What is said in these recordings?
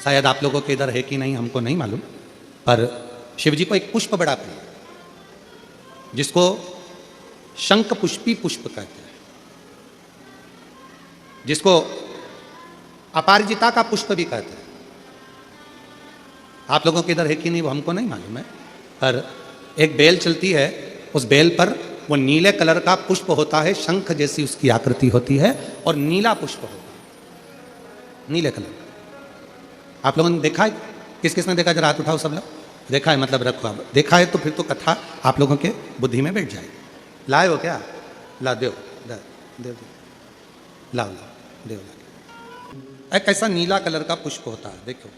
शायद आप लोगों के इधर है कि नहीं हमको नहीं मालूम, पर शिव जी को एक पुष्प बड़ा प्रिय है जिसको शंख पुष्पी पुष्प कहते हैं, जिसको अपराजिता का पुष्प भी कहते हैं। आप लोगों के इधर है कि नहीं वो हमको नहीं मालूम है, पर एक बेल चलती है, उस बेल पर वो नीले कलर का पुष्प होता है, शंख जैसी उसकी आकृति होती है और नीला पुष्प होता है, नीले कलर का। आप लोगों ने देखा है? किस किस ने देखा? जरा हाथ उठाओ सब लोग। देखा है मतलब रखो, आप देखा है तो फिर तो कथा आप लोगों के बुद्धि में बैठ जाएगी। लाए हो क्या? ला देव देव लाओ लाओ देव ला। एक ऐसा नीला कलर का पुष्प होता है, देखो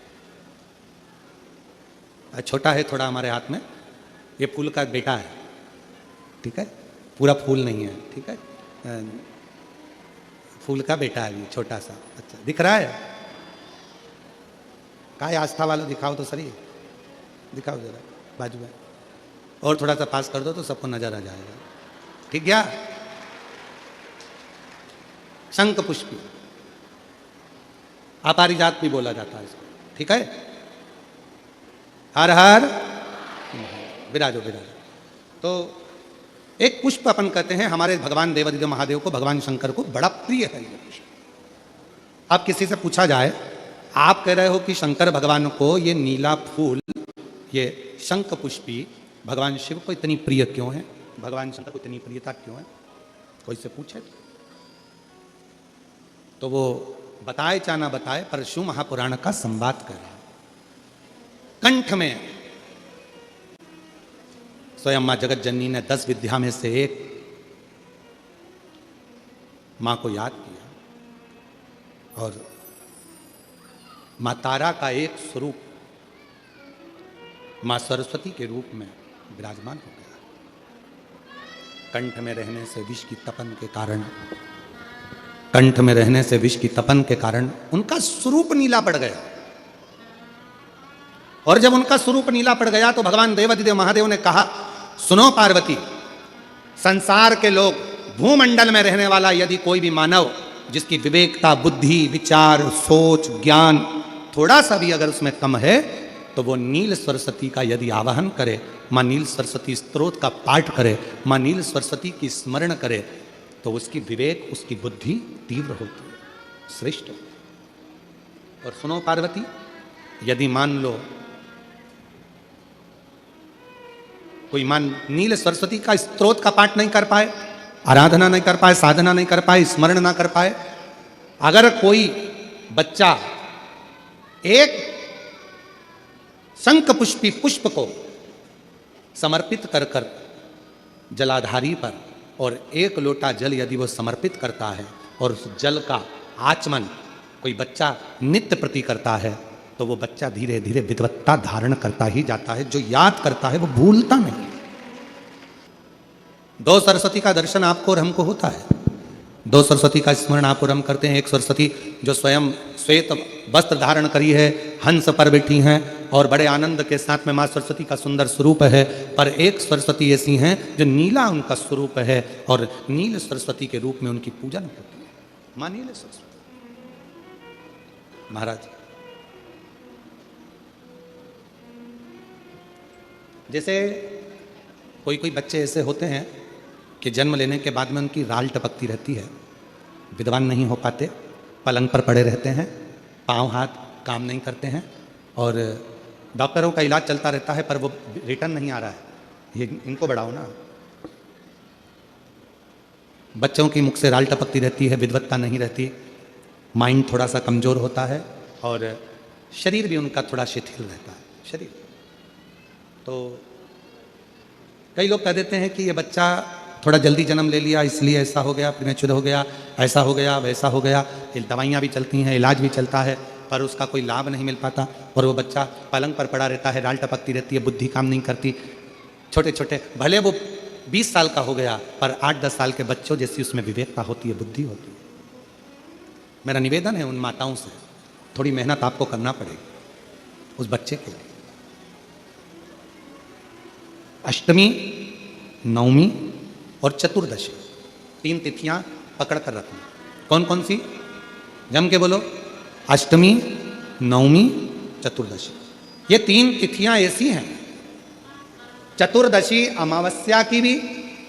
छोटा है थोड़ा हमारे हाथ में, ये फूल का बेटा है, ठीक है, पूरा फूल नहीं है, ठीक है, फूल का बेटा है ये छोटा सा। अच्छा दिख रहा है? काय आस्था वालों दिखाओ तो सही, दिखाओ जरा बाजू में, और थोड़ा सा पास कर दो तो सबको नजर आ जाएगा, ठीक क्या? शंख पुष्पी, अपारिजात भी बोला जाता है इसको, ठीक है। हर हर विराजो विराजो। तो एक पुष्प अपन कहते हैं हमारे भगवान देवादिदेव महादेव को, भगवान शंकर को बड़ा प्रिय है ये पुष्प। अब किसी से पूछा जाए, आप कह रहे हो कि शंकर भगवान को ये नीला फूल, ये शंख पुष्पी भगवान शिव को इतनी प्रिय क्यों है, भगवान शंकर को इतनी प्रियता क्यों है, कोई से पूछे तो वो बताए चाहे ना बताए, पर शिव महापुराण का संवाद कर रहे हैं। कंठ में स्वयं मां जगत जननी ने 10 विद्या में से एक मां को याद किया और मां तारा का एक स्वरूप मां सरस्वती के रूप में विराजमान हो गया। कंठ में रहने से विष की तपन के कारण, कंठ में रहने से विष की तपन के कारण उनका स्वरूप नीला पड़ गया। और जब उनका स्वरूप नीला पड़ गया तो भगवान देवादिदेव महादेव ने कहा, सुनो पार्वती, संसार के लोग, भूमंडल में रहने वाला यदि कोई भी मानव जिसकी विवेकता, बुद्धि, विचार, सोच, ज्ञान थोड़ा सा भी अगर उसमें कम है, तो वो नील सरस्वती का यदि आवाहन करे, मां नील सरस्वती स्तोत्र का पाठ करे, मां नील सरस्वती की स्मरण करे, तो उसकी विवेक, उसकी बुद्धि तीव्र होती है, श्रेष्ठ। और सुनो पार्वती, यदि मान लो कोई नील सरस्वती का स्तोत्र का पाठ नहीं कर पाए, आराधना नहीं कर पाए, साधना नहीं कर पाए, स्मरण ना कर पाए, अगर कोई बच्चा एक शंख पुष्पी पुष्प को समर्पित कर कर जलाधारी पर, और एक लोटा जल यदि वो समर्पित करता है और उस जल का आचमन कोई बच्चा नित्य प्रति करता है, तो वो बच्चा धीरे धीरे विद्वत्ता धारण करता ही जाता है। जो याद करता है वो भूलता नहीं। 2 सरस्वती का दर्शन आपको और हमको होता है, 2 सरस्वती का स्मरण आप और हम करते हैं। एक सरस्वती जो स्वयं श्वेत वस्त्र धारण करी है, हंस पर बैठी हैं और बड़े आनंद के साथ में माँ सरस्वती का सुंदर स्वरूप है, पर एक सरस्वती ऐसी हैं जो नीला उनका स्वरूप है और नील सरस्वती के रूप में उनकी पूजन होती है। माँ नील सरस्वती महाराज, जैसे कोई कोई बच्चे ऐसे होते हैं कि जन्म लेने के बाद में उनकी राल टपकती रहती है, विद्वान नहीं हो पाते, पलंग पर पड़े रहते हैं, पाँव हाथ काम नहीं करते हैं और डॉक्टरों का इलाज चलता रहता है, पर वो रिटर्न नहीं आ रहा है। ये इनको बढ़ाओ ना। बच्चों की मुख से राल टपकती रहती है, विद्वत्ता नहीं रहती, माइंड थोड़ा सा कमज़ोर होता है और शरीर भी उनका थोड़ा शिथिल रहता है शरीर। तो कई लोग कह देते हैं कि ये बच्चा थोड़ा जल्दी जन्म ले लिया इसलिए ऐसा हो गया, प्रीमेच्योर हो गया, ऐसा हो गया, वैसा हो गया। दवाइयाँ भी चलती हैं, इलाज भी चलता है, पर उसका कोई लाभ नहीं मिल पाता और वो बच्चा पलंग पर पड़ा रहता है, राल टपकती रहती है, बुद्धि काम नहीं करती। छोटे छोटे, भले वो 20 साल का हो गया, पर 8-10 साल के बच्चों जैसी उसमें विवेकता होती है, बुद्धि होती है। मेरा निवेदन है उन माताओं से, थोड़ी मेहनत आपको करना पड़ेगी उस बच्चे के लिए। अष्टमी, नवमी और चतुर्दशी 3 तिथियां पकड़ कर रखना। कौन कौन सी? जम के बोलो। अष्टमी, नवमी चतुर्दशी। ये 3 तिथियां ऐसी हैं, चतुर्दशी अमावस्या की भी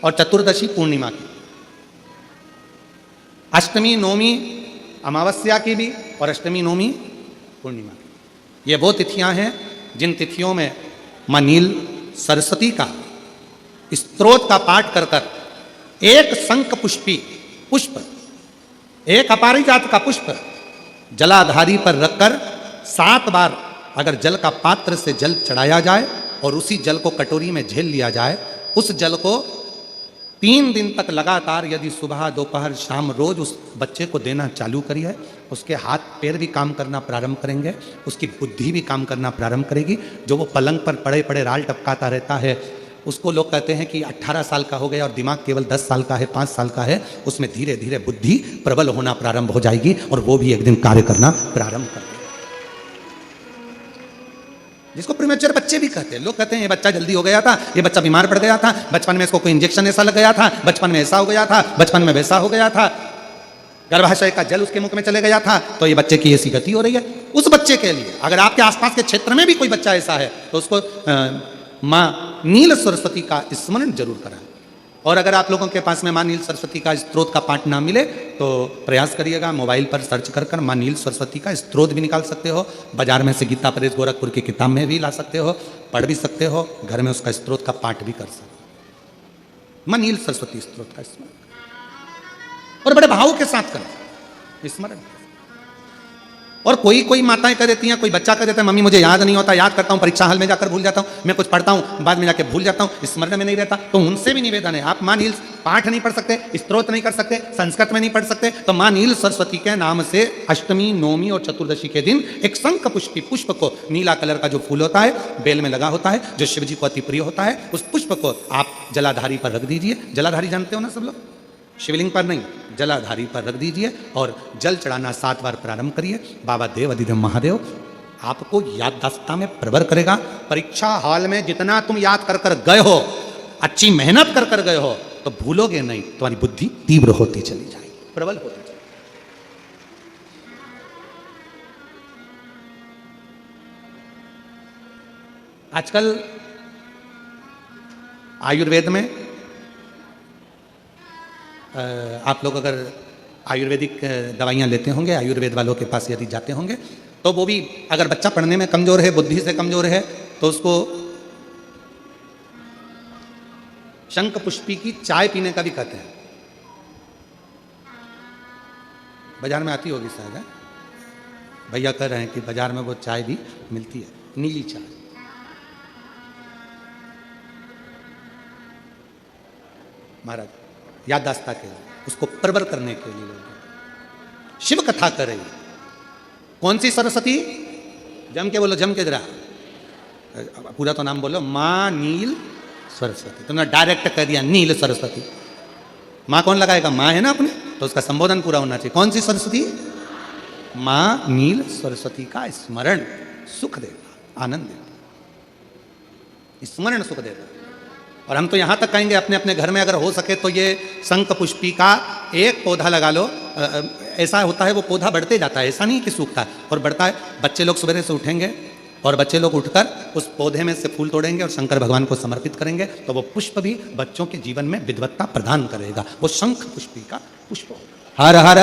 और चतुर्दशी पूर्णिमा की, अष्टमी नवमी अमावस्या की भी और अष्टमी नवमी पूर्णिमा की। ये वो तिथियां हैं जिन तिथियों में मां नील सरस्वती का स्तोत्र का पाठ कर कर एक शंख पुष्पी पुष्प, एक अपारिजात का पुष्प जलाधारी पर रखकर 7 बार अगर जल का पात्र से जल चढ़ाया जाए और उसी जल को कटोरी में झेल लिया जाए, उस जल को 3 दिन तक लगातार यदि सुबह दोपहर शाम रोज उस बच्चे को देना चालू करिए, उसके हाथ पैर भी काम करना प्रारंभ करेंगे, उसकी बुद्धि भी काम करना प्रारंभ करेगी। जो वो पलंग पर पड़े पड़े राल टपकाता रहता है, उसको लोग कहते हैं कि 18 साल का हो गया और दिमाग केवल 10 साल का है, 5 साल का है, उसमें धीरे धीरे बुद्धि प्रबल होना प्रारंभ हो जाएगी और वो भी एक दिन कार्य करना प्रारंभ कर देगा। जिसको प्रीमेच्योर बच्चे भी कहते हैं, लोग कहते हैं ये बच्चा जल्दी हो गया था, ये बच्चा बीमार पड़ गया था, बचपन में इसको कोई इंजेक्शन ऐसा लग गया था, बचपन में ऐसा हो गया था, बचपन में वैसा हो गया था, गर्भाशय का जल उसके मुख में चले गया था, तो ये बच्चे की ऐसी गति हो रही है। उस बच्चे के लिए अगर आपके आसपास के क्षेत्र में भी कोई बच्चा ऐसा है तो उसको मां नील सरस्वती का स्मरण जरूर कराएं। और अगर आप लोगों के पास में मां नील सरस्वती का स्तोत्र का पाठ ना मिले तो प्रयास करिएगा, मोबाइल पर सर्च कर कर मां नील सरस्वती का स्तोत्र भी निकाल सकते हो, बाजार में से गीता प्रेस गोरखपुर की किताब में भी ला सकते हो, पढ़ भी सकते हो, घर में उसका स्तोत्र का पाठ भी कर सकते हो। मां नील सरस्वती स्तोत्र का स्मरण और बड़े भाव के साथ करें स्मरण। और कोई माताएं कह देती हैं, कोई बच्चा कह देता है मम्मी मुझे याद नहीं होता, याद करता हूं परीक्षा हॉल में जाकर भूल जाता हूं, मैं कुछ पढ़ता हूं बाद में जाके भूल जाता हूं, स्मरण में नहीं रहता। तो उनसे भी निवेदन है, आप मां नील पाठ नहीं पढ़ सकते, स्तोत्र नहीं कर सकते, संस्कृत में नहीं पढ़ सकते, तो मां नील सरस्वती के नाम से अष्टमी नवमी और चतुर्दशी के दिन एक शंख पुष्पी पुष्प को, नीला कलर का जो फूल होता है बेल में लगा होता है, जो शिव जी को अति प्रिय होता है, उस पुष्प को आप जलाधारी पर रख दीजिए। जलाधारी जानते हो ना सब लोग, शिवलिंग पर नहीं, जलाधारी पर रख दीजिए और जल चढ़ाना 7 बार प्रारंभ करिए। बाबा देव अधिदेव महादेव आपको याददाश्तता में प्रवर करेगा। परीक्षा हॉल में जितना तुम याद कर कर गए हो, अच्छी मेहनत कर कर गए हो, तो भूलोगे नहीं, तुम्हारी बुद्धि तीव्र होती चली जाएगी, प्रबल होती चली। आजकल आयुर्वेद में आप लोग अगर आयुर्वेदिक दवाइयाँ लेते होंगे, आयुर्वेद वालों के पास यदि जाते होंगे, तो वो भी अगर बच्चा पढ़ने में कमज़ोर है, बुद्धि से कमज़ोर है, तो उसको शंख पुष्पी की चाय पीने का भी कहते हैं। बाजार में आती होगी शायद, भैया कह रहे हैं कि बाजार में वो चाय भी मिलती है, नीली चाय। महाराज याददाश्ता के लिए, उसको प्रबल करने के लिए लोग शिव कथा कर रही। कौन सी सरस्वती? जम के बोलो, जम के जरा, पूरा तो नाम बोलो, मां नील सरस्वती। तुमने डायरेक्ट कह दिया नील सरस्वती, मां कौन लगाएगा? मां है ना अपने, तो उसका संबोधन पूरा होना चाहिए। कौन सी सरस्वती? मां नील सरस्वती का स्मरण सुख देगा, आनंद देगा, स्मरण सुख देगा। और हम तो यहाँ तक कहेंगे अपने अपने घर में अगर हो सके तो ये शंख पुष्पी का एक पौधा लगा लो। ऐसा होता है वो पौधा बढ़ते जाता है, ऐसा नहीं कि सूखता है, और बढ़ता है। बच्चे लोग सवेरे से उठेंगे और बच्चे लोग उठकर उस पौधे में से फूल तोड़ेंगे और शंकर भगवान को समर्पित करेंगे, तो वो पुष्प भी बच्चों के जीवन में विद्वत्ता प्रदान करेगा। वो शंख पुष्पी का पुष्प होगा। हर हर